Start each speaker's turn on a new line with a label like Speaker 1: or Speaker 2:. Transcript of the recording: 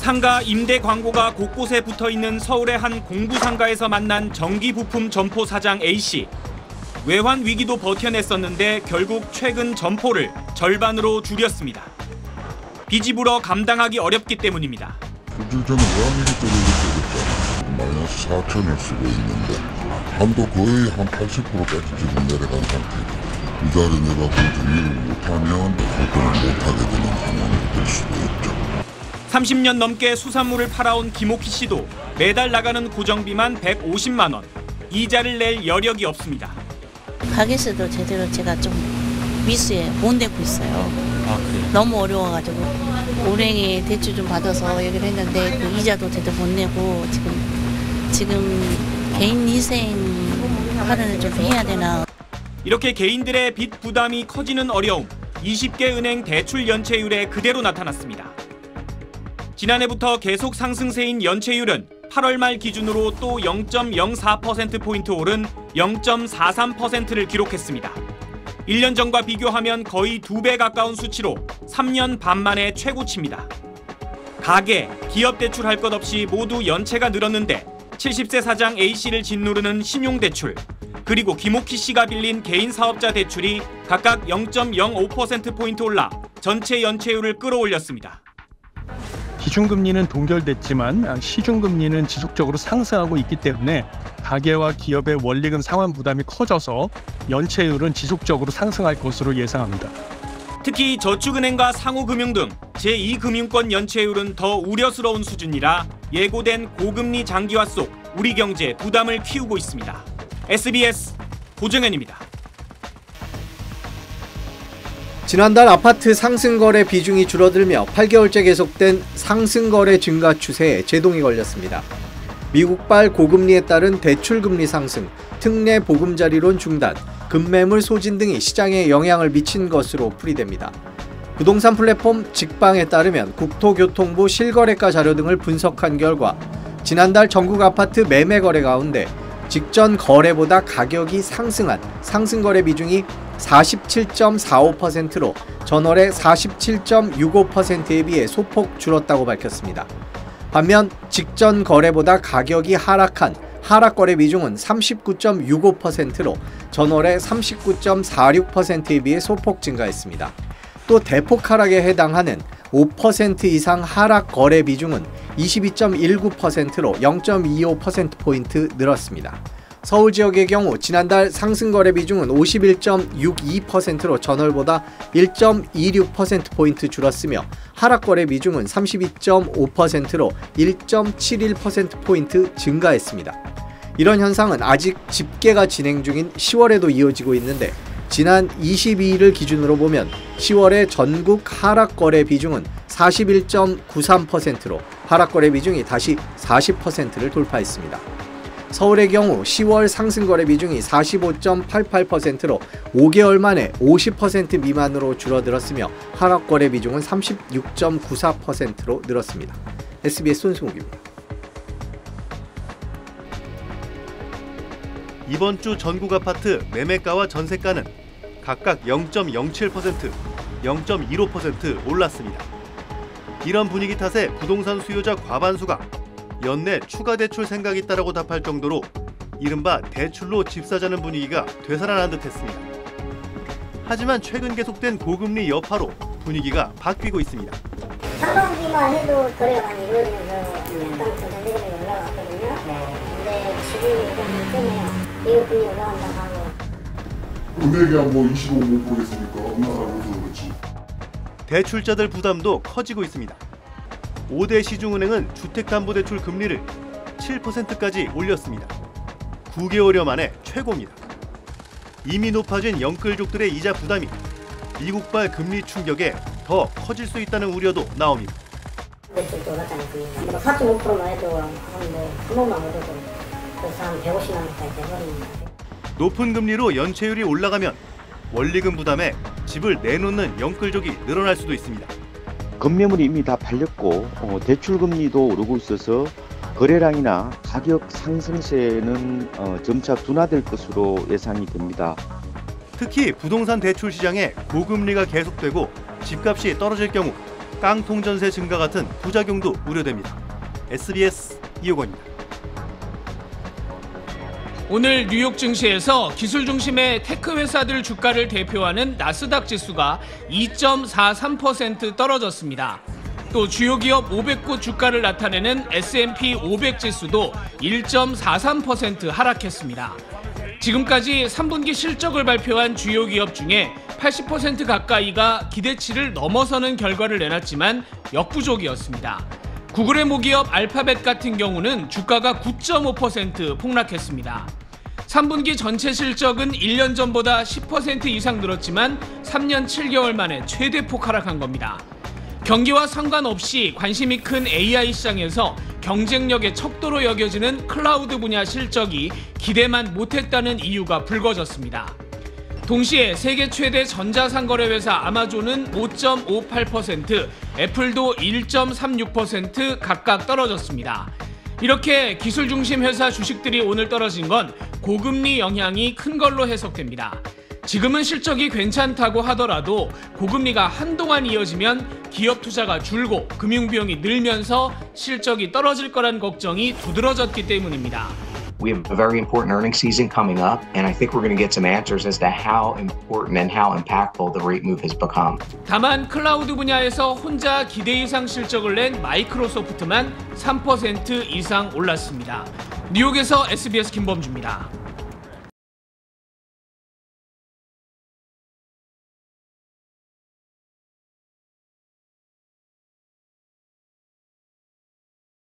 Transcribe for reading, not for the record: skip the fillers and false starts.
Speaker 1: 상가 임대 광고가 곳곳에 붙어있는 서울의 한 공구 상가에서 만난 전기 부품 점포 사장 A씨. 외환 위기도 버텨냈었는데 결국 최근 점포를 절반으로 줄였습니다. 빚이 불어 감당하기 어렵기 때문입니다.
Speaker 2: 실제는 외환위기 때문에 이렇게 마이너스 4천을 쓰고 있는데 한도 거의 한 80%까지 지금 내려간 상태고 이 자리 내가 continue를 못하면 활동을 못하게 되는 상황이 될 수도 있죠.
Speaker 1: 30년 넘게 수산물을 팔아온 김옥희 씨도 매달 나가는 고정비만 150만 원. 이자를 낼 여력이 없습니다.
Speaker 3: 가게세도 제대로 제가 좀 미수에 못 내고 있어요.
Speaker 1: 아, 그래요? 너무
Speaker 3: 너무 어려워가지고 올해 대출 좀 받아서 여기를 했는데 그 이자도 제대로 못 내고 지금 개인 희생 할인을 좀 해야 되나.
Speaker 1: 이렇게 개인들의 빚 부담이 커지는 어려움, 20개 은행 대출 연체율에 그대로 나타났습니다. 지난해부터 계속 상승세인 연체율은 8월 말 기준으로 또 0.04%포인트 오른 0.43%를 기록했습니다. 1년 전과 비교하면 거의 2배 가까운 수치로 3년 반 만에 최고치입니다. 가계, 기업 대출 할 것 없이 모두 연체가 늘었는데 70세 사장 A씨를 짓누르는 신용대출, 그리고 김옥희 씨가 빌린 개인 사업자 대출이 각각 0.05%포인트 올라 전체 연체율을 끌어올렸습니다.
Speaker 4: 기준금리는 동결됐지만 시중금리는 지속적으로 상승하고 있기 때문에 가계와 기업의 원리금 상환 부담이 커져서 연체율은 지속적으로 상승할 것으로 예상합니다.
Speaker 1: 특히 저축은행과 상호금융 등 제2금융권 연체율은 더 우려스러운 수준이라 예고된 고금리 장기화 속 우리 경제 부담을 키우고 있습니다. SBS 고정현입니다.
Speaker 5: 지난달 아파트 상승거래 비중이 줄어들며 8개월째 계속된 상승거래 증가 추세에 제동이 걸렸습니다. 미국발 고금리에 따른 대출금리 상승, 특례 보금자리론 중단, 급매물 소진 등이 시장에 영향을 미친 것으로 풀이됩니다. 부동산 플랫폼 직방에 따르면 국토교통부 실거래가 자료 등을 분석한 결과 지난달 전국 아파트 매매 거래 가운데 직전 거래보다 가격이 상승한 상승거래 비중이 47.45%로 전월의 47.65%에 비해 소폭 줄었다고 밝혔습니다. 반면 직전 거래보다 가격이 하락한 하락거래 비중은 39.65%로 전월의 39.46%에 비해 소폭 증가했습니다. 또 대폭 하락에 해당하는 5% 이상 하락 거래 비중은 22.19%로 0.25%포인트 늘었습니다. 서울 지역의 경우 지난달 상승거래 비중은 51.62%로 전월보다 1.26%포인트 줄었으며 하락거래 비중은 32.5%로 1.71%포인트 증가했습니다. 이런 현상은 아직 집계가 진행 중인 10월에도 이어지고 있는데 지난 22일을 기준으로 보면 10월의 전국 하락거래 비중은 41.93%로 하락거래 비중이 다시 40%를 돌파했습니다. 서울의 경우 10월 상승거래 비중이 45.88%로 5개월 만에 50% 미만으로 줄어들었으며 하락거래 비중은 36.94%로 늘었습니다. SBS 손승욱입니다.
Speaker 6: 이번 주 전국 아파트 매매가와 전세가는 각각 0.07%, 0.15% 올랐습니다. 이런 분위기 탓에 부동산 수요자 과반수가 연내 추가 대출 생각이 있다라고 답할 정도로 이른바 대출로 집 사자는 분위기가 되살아난 듯했습니다. 하지만 최근 계속된 고금리 여파로 분위기가 바뀌고 있습니다.
Speaker 7: 상반기만 해도 거래가 많이 이루어지면서 약간 전세금이 올라갔거든요. 근데 지금 좀 때문에 미국금리 올라간다고 하고
Speaker 2: 은행이 뭐 25% 했으니까 올라가고 그렇지.
Speaker 6: 대출자들 부담도 커지고 있습니다. 5대 시중은행은 주택담보대출 금리를 7%까지 올렸습니다. 9개월여 만에 최고입니다. 이미 높아진 영끌족들의 이자 부담이 미국발 금리 충격에 더 커질 수 있다는 우려도 나옵니다.
Speaker 7: 대출도 올랐잖아요. 4.5%만 해도 한 번만 오르도 그래서 한 150만 원까지 돼버립니다.
Speaker 6: 높은 금리로 연체율이 올라가면 원리금 부담에 집을 내놓는 영끌족이 늘어날 수도 있습니다.
Speaker 8: 급매물이 이미 다 팔렸고 대출금리도 오르고 있어서 거래량이나 가격 상승세는 점차 둔화될 것으로 예상이 됩니다.
Speaker 6: 특히 부동산 대출 시장에 고금리가 계속되고 집값이 떨어질 경우 깡통 전세 증가 같은 부작용도 우려됩니다. SBS 이호건입니다.
Speaker 9: 오늘 뉴욕 증시에서 기술 중심의 테크 회사들 주가를 대표하는 나스닥 지수가 2.43% 떨어졌습니다. 또 주요 기업 500곳 주가를 나타내는 S&P 500 지수도 1.43% 하락했습니다. 지금까지 3분기 실적을 발표한 주요 기업 중에 80% 가까이가 기대치를 넘어서는 결과를 내놨지만 역부족이었습니다. 구글의 모기업 알파벳 같은 경우는 주가가 9.5% 폭락했습니다. 3분기 전체 실적은 1년 전보다 10% 이상 늘었지만 3년 7개월 만에 최대폭 하락한 겁니다. 경기와 상관없이 관심이 큰 AI 시장에서 경쟁력의 척도로 여겨지는 클라우드 분야 실적이 기대만 못했다는 이유가 불거졌습니다. 동시에 세계 최대 전자상거래 회사 아마존은 5.58%, 애플도 1.36% 각각 떨어졌습니다. 이렇게 기술 중심 회사 주식들이 오늘 떨어진 건 고금리 영향이 큰 걸로 해석됩니다. 지금은 실적이 괜찮다고 하더라도 고금리가 한동안 이어지면 기업 투자가 줄고 금융 비용이 늘면서 실적이 떨어질 거란 걱정이 두드러졌기 때문입니다.
Speaker 10: We have a very important earnings season coming up, and I think we're going to get some answers as to how important and how impactful the rate move has become.
Speaker 9: 다만 클라우드 분야에서 혼자 기대 이상 실적을 낸 마이크로소프트만 3% 이상 올랐습니다. 뉴욕에서 SBS 김범주입니다.